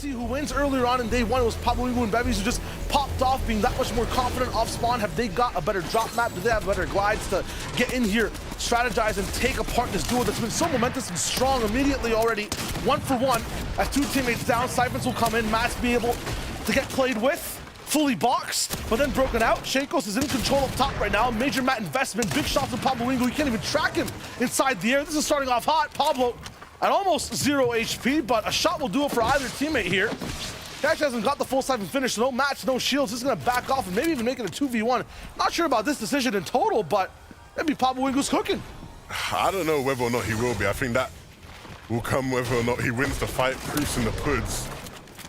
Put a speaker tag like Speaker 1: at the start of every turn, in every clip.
Speaker 1: see who wins earlier on in day one. It was mamabenjy and Bevies who just popped off, being that much more confident off spawn. Have they got a better drop map? Do they have better glides to get in here, strategize, and take apart this duo that's been so momentous and strong immediately already? 1 for 1. As 2 teammates down, Siphons will come in. Matt's be able to get played with. Fully boxed, but then broken out. Shakos is in control up top right now. Major mat investment. Big shots from mamabenjy. You can't even track him inside the air. This is starting off hot. Pablo at almost 0 HP, but a shot will do it for either teammate here. He actually hasn't got the full Siphon finish, so no mats, no shields. This is going to back off and maybe even make it a 2v1. Not sure about this decision in total, but maybe mamabenjy's cooking.
Speaker 2: I don't know whether or not he will be. I think that will come whether or not he wins the fight, proofs in the puds.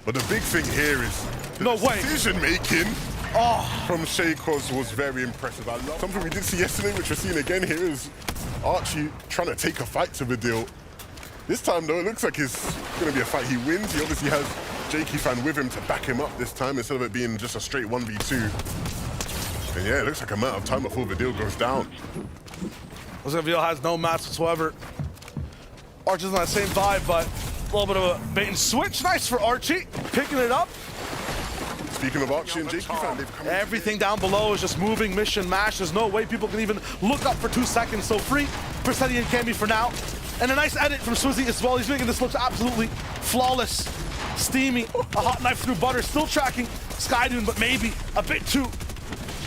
Speaker 2: But the big thing here is the decision making from Shakos was very impressive. I love something we did see yesterday, which we're seeing again here, is Archie trying to take a fight to the deal. This time though, it looks like it's going to be a fight he wins. He obviously has Jakey fan with him to back him up this time instead of it being just a straight 1v2. And yeah, it looks like a matter of time before the deal goes down.
Speaker 1: Reveal has no mats whatsoever. Archie's on that same vibe, but a little bit of a bait and switch. Nice for Archie, picking it up.
Speaker 2: Speaking of Archie and Jakey fan, they've come
Speaker 1: everything down below is just moving, mission, mash. There's no way people can even look up for 2 seconds. So free for Setty and Cammy for now. And a nice edit from Swizzy as well. He's making this look absolutely flawless, steamy. A hot knife through butter, still tracking Skydune, but maybe a bit too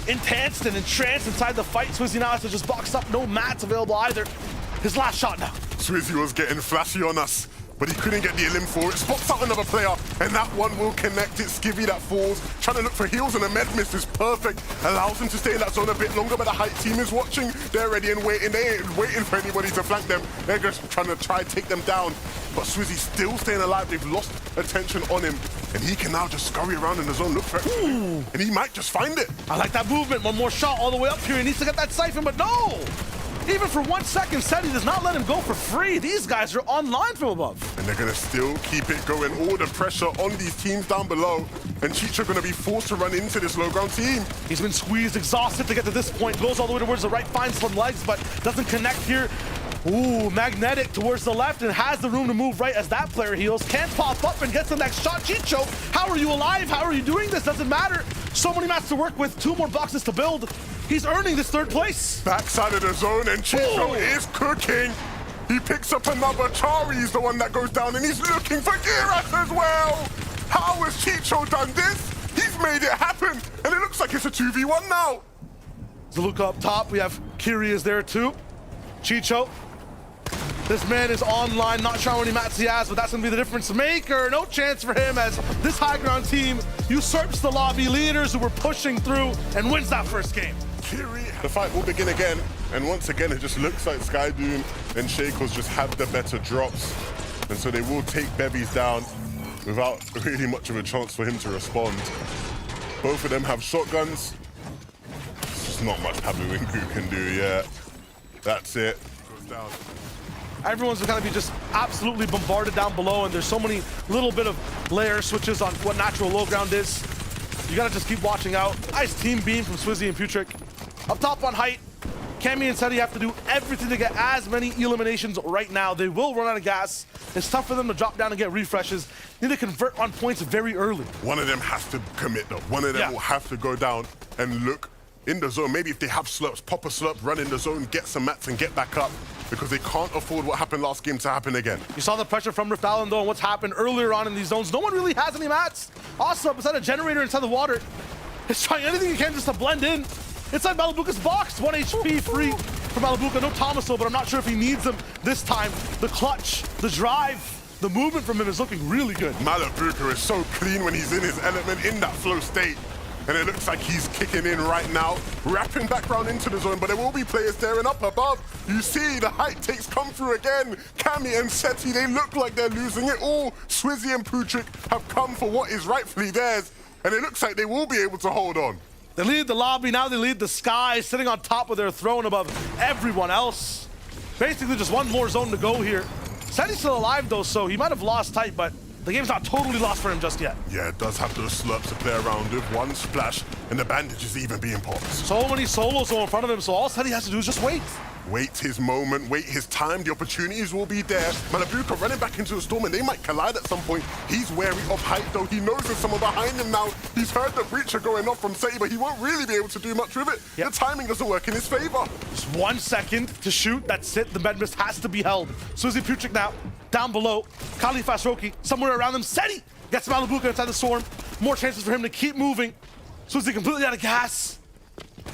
Speaker 1: intense and entranced inside the fight. Swizzy now has to just box up, no mats available either. His last shot now.
Speaker 2: Swizzy was getting flashy on us, but he couldn't get the elim for it. Spots out another player, and that one will connect it. Skivvy that falls, trying to look for heals, and the med miss is perfect. Allows him to stay in that zone a bit longer, but the Height team is watching. They're ready and waiting. They ain't waiting for anybody to flank them. They're just trying to take them down. But Swizzy's still staying alive. They've lost attention on him, and he can now just scurry around in the zone, look for it, and he might just find it.
Speaker 1: I like that movement. One more shot all the way up here. He needs to get that Siphon, but no! Even for 1 second, Setty does not let him go for free. These guys are online from above.
Speaker 2: And they're going to still keep it going. All the pressure on these teams down below. And Cheech are going to be forced to run into this low-ground team.
Speaker 1: He's been squeezed, exhausted to get to this point. Goes all the way towards the right, finds some legs, but doesn't connect here. Ooh, magnetic towards the left and has the room to move right as that player heals. Can't pop up and gets the next shot. Chicho, how are you alive? How are you doing this? Doesn't matter. So many mats to work with, 2 more boxes to build. He's earning this 3rd place.
Speaker 2: Backside of the zone, and Chicho is cooking. He picks up another. Chari's the one that goes down, and he's looking for Giras as well. How has Chicho done this? He's made it happen, and it looks like it's a 2v1 now.
Speaker 1: Zaluka up top. We have Kiri is there too. Chicho. This man is online, not sure how many mats he has, but that's going to be the difference maker. No chance for him as this high ground team usurps the lobby leaders who were pushing through and wins that 1st game.
Speaker 2: The fight will begin again, and once again it just looks like Skydune and Shakos just have the better drops, and so they will take Bevies down without really much of a chance for him to respond. Both of them have shotguns. There's just not much mamabenjy can do yet. That's it. Goes down.
Speaker 1: Everyone's going to be just absolutely bombarded down below, and there's so many little bit of layer switches on what natural low ground is. You got to just keep watching out. Nice team beam from Swizzy and Putrick. Up top on Height, Cammy and Setty have to do everything to get as many eliminations right now. They will run out of gas. It's tough for them to drop down and get refreshes. Need to convert on points very early.
Speaker 2: One of them has to commit though. One of them will have to go down and look in the zone. Maybe if they have slurps, pop a slurp, run in the zone, get some mats and get back up, because they can't afford what happened last game to happen again.
Speaker 1: You saw the pressure from Rift Island though, and what's happened earlier on in these zones. No one really has any mats. Also, beside a generator inside the water, is trying anything he can just to blend in. Inside Malibuca's box, 1 HP free from Malibuca. No Thomaso, but I'm not sure if he needs them this time. The clutch, the drive, the movement from him is looking really good.
Speaker 2: Malibuca is so clean when he's in his element, in that flow state. And it looks like he's kicking in right now, wrapping back round into the zone, but there will be players there and up above. You see the Height takes come through again. Cammy and Setty, they look like they're losing it all. Swizzy and Putrick have come for what is rightfully theirs, and it looks like they will be able to hold on.
Speaker 1: They lead the lobby, now they lead the sky, sitting on top of their throne above everyone else. Basically just one more zone to go here. Setty's still alive though, so he might have lost Tight, but the game's not totally lost for him just yet.
Speaker 2: Yeah, it does have those slurps to play around with. One splash, and the bandage is even being popped.
Speaker 1: So many solos though in front of him, so all Setty has to do is just wait.
Speaker 2: Wait his moment, wait his time, the opportunities will be there. Mamabenjy running back into the storm and they might collide at some point. He's wary of height though, he knows there's someone behind him now. He's heard the breacher going off from Setty, but he won't really be able to do much with it.
Speaker 1: Yep.
Speaker 2: The timing doesn't work in his favor.
Speaker 1: Just 1 second to shoot, that's it. The Medmist has to be held. Swizzy pinkEU now, down below. Kali fast Roki, somewhere around them. Setty gets mamabenjy inside the storm. More chances for him to keep moving. Swizzy completely out of gas.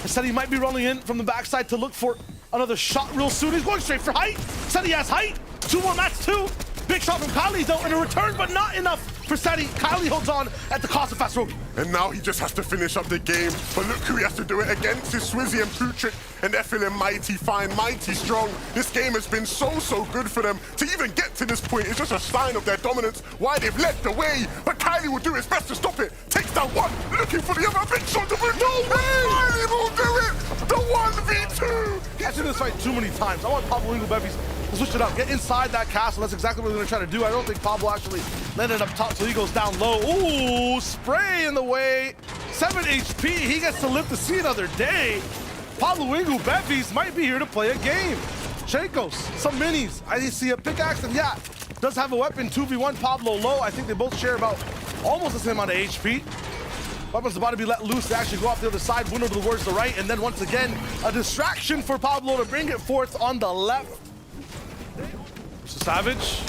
Speaker 1: Setty might be rolling in from the backside to look for another shot real soon. He's going straight for height. Setty has height. 2 more mats too. Big shot from Kali though in a return, but not enough for Setty. Kali holds on at the cost of fast Roki.
Speaker 2: And now he just has to finish up the game. But look who he has to do it against. It's Swizzy and pinkEU, and they're feeling mighty fine, mighty strong. This game has been so good for them. To even get to this point is just a sign of their dominance, why they've led the way. But Kylie will do his best to stop it. Takes down one, looking for the other. Big shot to win. No way! Kylie will do it! The 1v2!
Speaker 1: I've seen this fight too many times. I want mamabenjy to switch it up. Get inside that castle. That's exactly what we're going to try to do. I don't think Pablo actually landed up top, so he goes down low. Ooh, spray in the way. 7 HP. He gets to live to see another day. mamabenjy might be here to play a game. Shakos, some minis. I see a pickaxe, and yeah, does have a weapon. 2v1, Pablo low. I think they both share about almost the same amount of HP. Weapon's about to be let loose to actually go off the other side, win over towards the right, and then once again, a distraction for Pablo to bring it forth on the left. So Savage,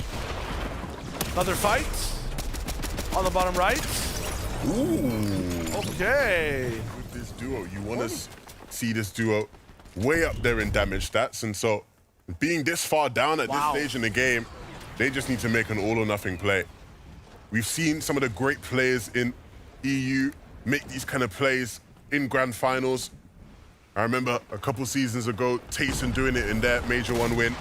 Speaker 1: another fight on the bottom right.
Speaker 2: Ooh.
Speaker 1: Okay.
Speaker 2: With this duo, you want to see this duo way up there in damage stats, and so being this far down at this stage in the game, they just need to make an all or nothing play. We've seen some of the great players in EU make these kind of plays in grand finals. I remember a couple seasons ago, Tayson doing it in their Major 1 win.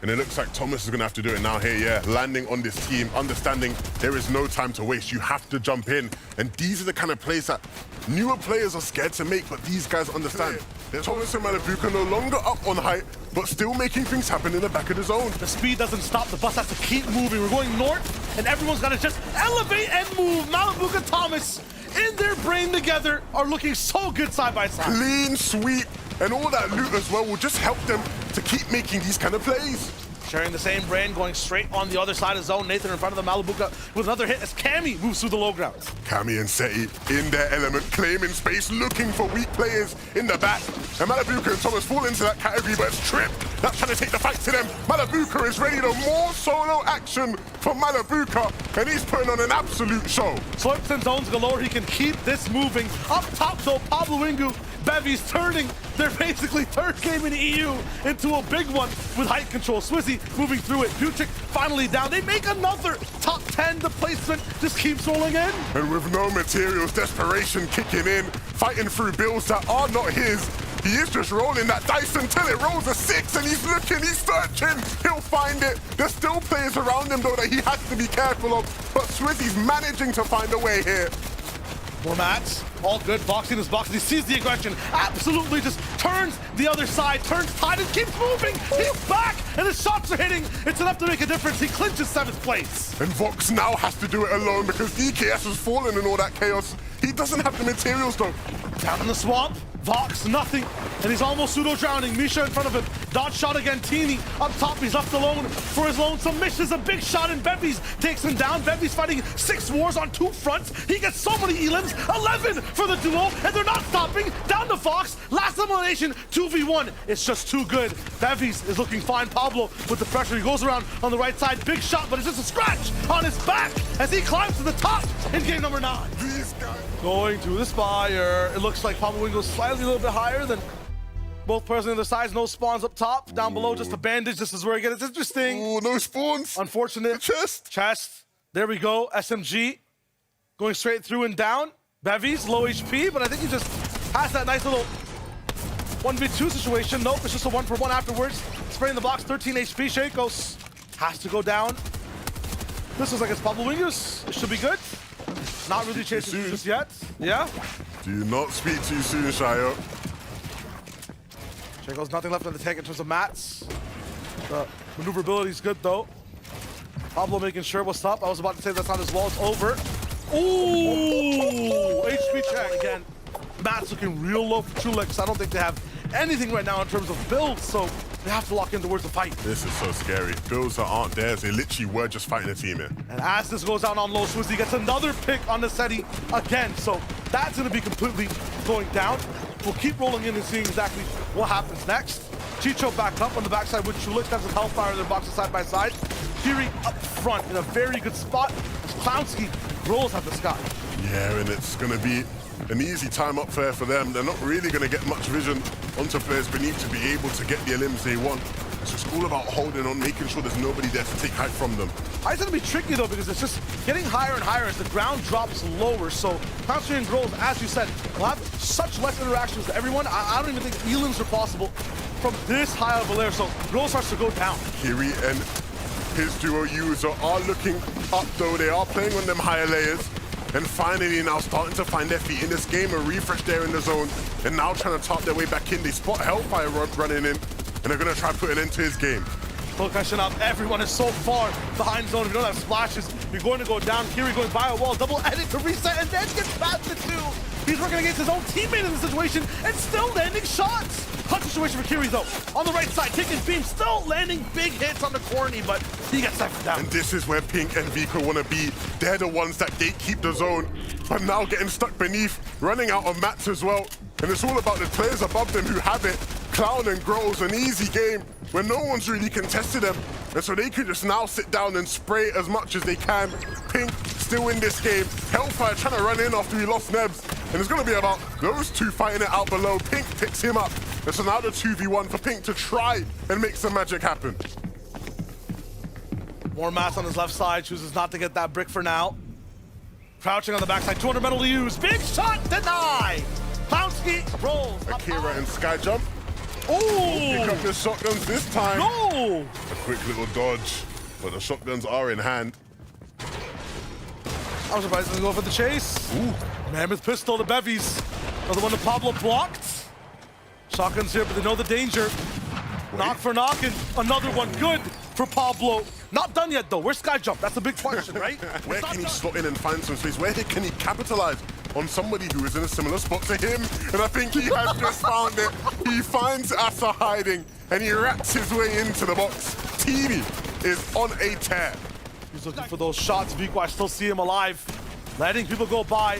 Speaker 2: And it looks like Thomas is going to have to do it now here, yeah. Landing on this team, understanding there is no time to waste. You have to jump in. And these are the kind of plays that newer players are scared to make, but these guys understand. Thomas and mamabenjy no longer up on height, but still making things happen in the back of the zone.
Speaker 1: The speed doesn't stop. The bus has to keep moving. We're going north, and everyone's got to just elevate and move. Mamabenjy and Thomas, in their brain together, are looking so good side by side.
Speaker 2: Clean sweep, and all that loot as well will just help them to keep making these kind of plays.
Speaker 1: Sharing the same brain, going straight on the other side of zone. Nathan in front of the mamabenjy with another hit as Cammy moves through the low ground.
Speaker 2: Cammy and Setty in their element, claiming space, looking for weak players in the back. And mamabenjy and Thomas fall into that category, but it's Trip that's trying to take the fight to them. Mamabenjy is ready to more solo action from mamabenjy, and he's putting on an absolute show.
Speaker 1: Slips and zones galore. He can keep this moving. Up top though, mamabenjy turning their basically third game in EU into a big one with height control. Swizzy moving through it. pinkEU finally down. They make another top 10. The placement just keeps rolling in.
Speaker 2: And with no materials, desperation kicking in, fighting through builds that are not his. He is just rolling that dice until it rolls a 6, and he's looking, he's searching. He'll find it. There's still players around him though that he has to be careful of, but Swizzy's managing to find a way here.
Speaker 1: More mats, all good, boxing his box. He sees the aggression, absolutely just turns the other side, turns tide and keeps moving. He's back, and his shots are hitting. It's enough to make a difference. He clinches 7th place.
Speaker 2: And Vox now has to do it alone because DKS has fallen in all that chaos. He doesn't have the materials though.
Speaker 1: Down in the swamp, Vox, nothing, and he's almost pseudo-drowning. Misha in front of him, dodge shot again, Teeny up top, he's left alone for his lonesome. Misha's a big shot, and benjyfishy takes him down. benjyfishy's fighting 6 wars on 2 fronts. He gets so many elims, 11 for the duo, and they're not stopping. Down to Fox, last elimination, 2v1. It's just too good. benjyfishy is looking fine. Pablo with the pressure, he goes around on the right side, big shot, but it's just a scratch on his back as he climbs to the top in game number 9.
Speaker 2: These guys
Speaker 1: going to the spire. It looks like mamabenjy goes slightly a little bit higher than both players on the other sides. No spawns up top. Down below, just a bandage. This is where it gets interesting.
Speaker 2: Ooh, no spawns.
Speaker 1: Unfortunate.
Speaker 2: Chest.
Speaker 1: Chest. There we go. SMG going straight through and down. benjyfishy, low HP, but I think he just has that nice little 1v2 situation. Nope, it's just a 1-for-1 afterwards. Spraying the box, 13 HP. Shakos has to go down. This looks like it's mamabenjy's. It should be good. Not really chasing just yet. Yeah?
Speaker 2: Do not speak too soon, Shayo.
Speaker 1: Shakos, nothing left in the tank in terms of mats. The maneuverability is good though. Pablo making sure what's up. I was about to say that's not as well. It's over. Ooh! HP check again. Mats looking real low for Trulix. I don't think they have anything right now in terms of builds, so They have to lock in towards the fight.
Speaker 2: This is so scary. Builds that aren't theirs. They literally were just fighting a team here.
Speaker 1: And as this goes down on low, Swizzy gets another pick on the setty again. So that's going to be completely going down. We'll keep rolling in and seeing exactly what happens next. Chicho back up on the backside with Chulix, has some Hellfire in their boxes side by side. Kiri up front in a very good spot as Clownski rolls at the sky.
Speaker 2: Yeah, and it's going to be an easy time up there for them. They're not really going to get much vision onto players beneath to be able to get the elims they want. It's just all about holding on, making sure there's nobody there to take height from them.
Speaker 1: It's going to be tricky though, because it's just getting higher and higher as the ground drops lower. So Clownski and Grols, as you said, will have such less interactions with everyone. I don't even think elims are possible from this high of a layer. So Grols starts to go down.
Speaker 2: Kiri and his duo user are looking up though. They are playing on them higher layers. And finally now starting to find their feet in this game. A refresh there in the zone. And now trying to top their way back in. They spot Hellfire running in. And they're going to try to put an end to his game.
Speaker 1: Full question out. Everyone is so far behind zone. If you don't have splashes, you're going to go down. Kiri going by a wall. Double edit to reset. And then gets past the two. He's working against his own teammate in the situation. And still landing shots. Clutch situation for Kiri though. On the right side, taking beam. Still landing big hits on the corny. But he gets that down.
Speaker 2: And this is where Pink and Vico want to be. They're the ones that gatekeep the zone. But now getting stuck beneath. Running out of mats as well. And it's all about the players above them who have it. Clown and Grows, an easy game where no one's really contested them. And so they could just now sit down and spray as much as they can. Pink still in this game. Hellfire trying to run in after he lost Nebs. And it's going to be about those two fighting it out below. Pink picks him up. And so now the 2v1 for Pink to try and make some magic happen.
Speaker 1: More mass on his left side. Chooses not to get that brick for now. Crouching on the backside. 200 metal to use. Big shot denied. Clownski rolls.
Speaker 2: Akira and Skyjump.
Speaker 1: Oh!
Speaker 2: Pick up the shotguns this time.
Speaker 1: No!
Speaker 2: A quick little dodge, but the shotguns are in hand.
Speaker 1: I was surprised to go for the chase. Ooh. Mammoth pistol to Bevies. Another one to Pablo blocked. Shotguns here, but they know the danger. Wait. Knock for knock, and another one good for Pablo. Not done yet though. Where's Skyjump? That's a big question, right?
Speaker 2: Where can he slot in and find some space? Where can he capitalize on somebody who is in a similar spot to him? And I think he has just found it. He finds Asa hiding, and he rats his way into the box. Teeny is on a tear.
Speaker 1: He's looking for those shots. Vico, I still see him alive. Letting people go by.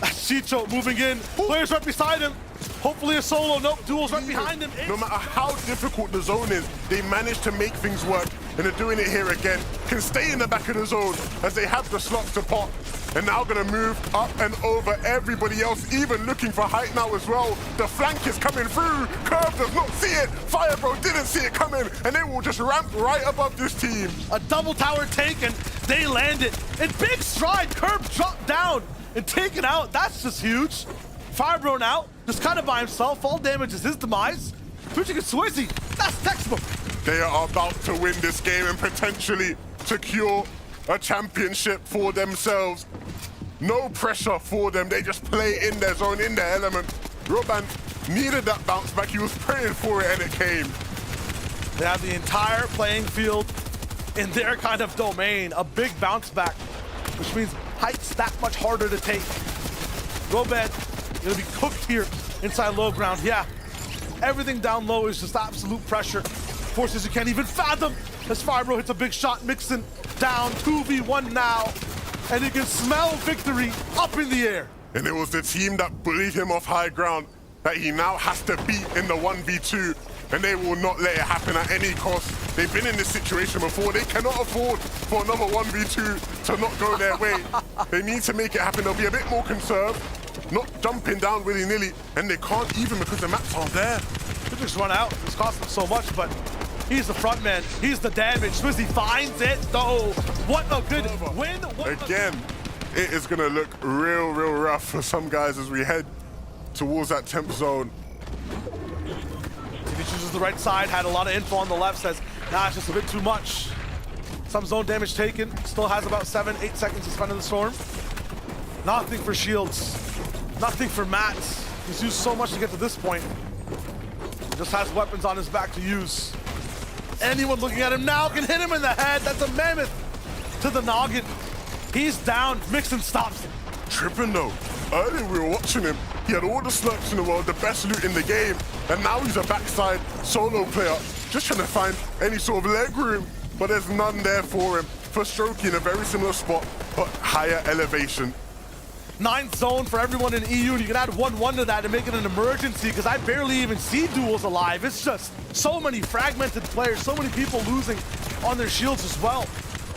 Speaker 1: Chicho moving in. Players right beside him. Hopefully a solo. Nope, duel's right behind him.
Speaker 2: No matter how difficult the zone is, they manage to make things work. And they're doing it here again. Can stay in the back of the zone as they have the slots to pop. And now gonna move up and over everybody else, even looking for height now as well. The flank is coming through. Curve does not see it. Firebro didn't see it coming. And they will just ramp right above this team.
Speaker 1: A double tower taken. They land it. In big stride, Curve dropped down and taken out. That's just huge. Firebro now, just kind of by himself. Fall damage is his demise. Switching to Swizzy. That's textbook.
Speaker 2: They are about to win this game and potentially secure a championship for themselves. No pressure for them. They just play in their zone, in their element. Roban needed that bounce back. He was praying for it, and it came.
Speaker 1: They have the entire playing field in their kind of domain. A big bounce back, which means height's that much harder to take. Roban gonna be cooked here inside low ground. Yeah, everything down low is just absolute pressure. Forces you can't even fathom as Firebro hits a big shot. Mixon down 2v1 now, and you can smell victory up in the air.
Speaker 2: And it was the team that bullied him off high ground that he now has to beat in the 1v2, and they will not let it happen at any cost. They've been in this situation before. They cannot afford for another 1v2 to not go their way. They need to make it happen. They'll be a bit more conserved, not jumping down willy-nilly, and they can't even because the mats aren't there.
Speaker 1: They just run out. It's cost them so much, but he's the front man. He's the damage. Swizzy finds it, though. What a good win.
Speaker 2: Again, it is going to look real rough for some guys as we head towards that temp zone.
Speaker 1: He chooses the right side, had a lot of info on the left, says, nah, it's just a bit too much. Some zone damage taken. Still has about 7-8 seconds to spend in the storm. Nothing for shields. Nothing for mats. He's used so much to get to this point. He just has weapons on his back to use. Anyone looking at him now can hit him in the head. That's a mammoth to the noggin. He's down. Mixon stops him.
Speaker 2: Tripping though. Earlier we were watching him. He had all the slurps in the world, the best loot in the game. And now he's a backside solo player, just trying to find any sort of leg room. But there's none there for him. For Strokey in a very similar spot, but higher elevation.
Speaker 1: 9th zone for everyone in EU, and you can add 1-1 to that and make it an emergency, because I barely even see duels alive. It's just so many fragmented players, so many people losing on their shields as well.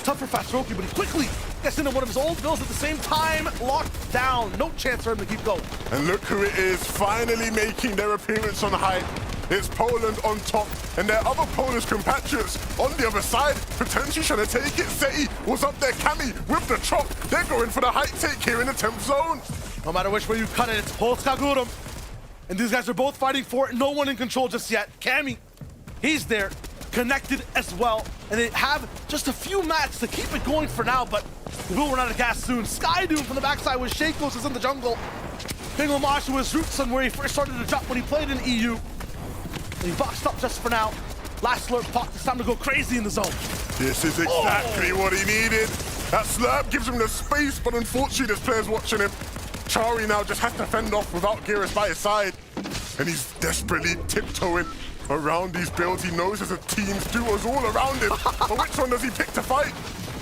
Speaker 1: Tough for Strokey, but he quickly gets into one of his old builds at the same time, locked down. No chance for him to keep going.
Speaker 2: And look who it is, finally making their appearance on height. It's Poland on top, and their other Polish compatriots on the other side, potentially trying to take it. Setty was up there, Cammy with the chop. They're going for the height take here in the 10th zone.
Speaker 1: No matter which way you cut it, it's Polska Górą. And these guys are both fighting for it. No one in control just yet. Cammy, he's there, connected as well. And they have just a few mats to keep it going for now, but we will run out of gas soon. Skydoom from the backside with Shakos is in the jungle. pinkEU was roots on where he first started to drop when he played in EU. And he boxed up just for now. Last slurp pop, it's time to go crazy in the zone.
Speaker 2: This is exactly what he needed. That slurp gives him the space, but unfortunately this player's watching him. Chari now just has to fend off without Geras by his side. And he's desperately tiptoeing around these builds. He knows there's a team's duos all around him. But which one does he pick to fight?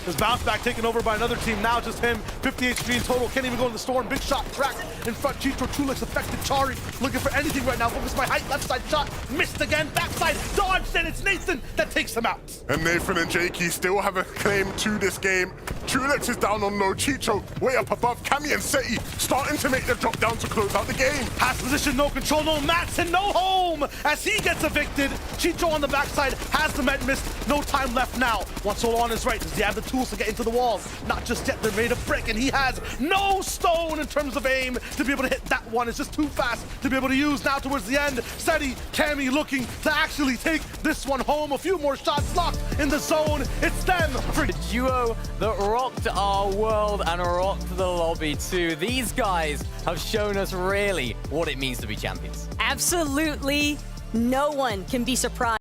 Speaker 1: His bounce back taken over by another team. Now just him, 50 HP in total. Can't even go in the storm. Big shot track in front. Chicho Tulix affected. Chari looking for anything right now. Focus by height. Left side shot. Missed again. Backside. Dodged. And it's Nathan that takes him out.
Speaker 2: And Nathan and Jakey still have a claim to this game. Tulix is down on low. Chicho way up above. Cammy and Setty starting to make the drop down to close out the game.
Speaker 1: Has position, no control, no mats, and no home as he gets evicted. Chicho on the backside has the med mist. No time left now. One solo on his right. Does he have the tools to get into the walls? Not just yet. They're made of brick, and he has no stone in terms of aim to be able to hit that one. It's just too fast to be able to use. Now towards the end, Setty, Cammy looking to actually take this one home. A few more shots locked in the zone. It's them for
Speaker 3: the duo that rocked our world and rocked the lobby too. These guys have shown us really what it means to be champions.
Speaker 4: Absolutely no one can be surprised.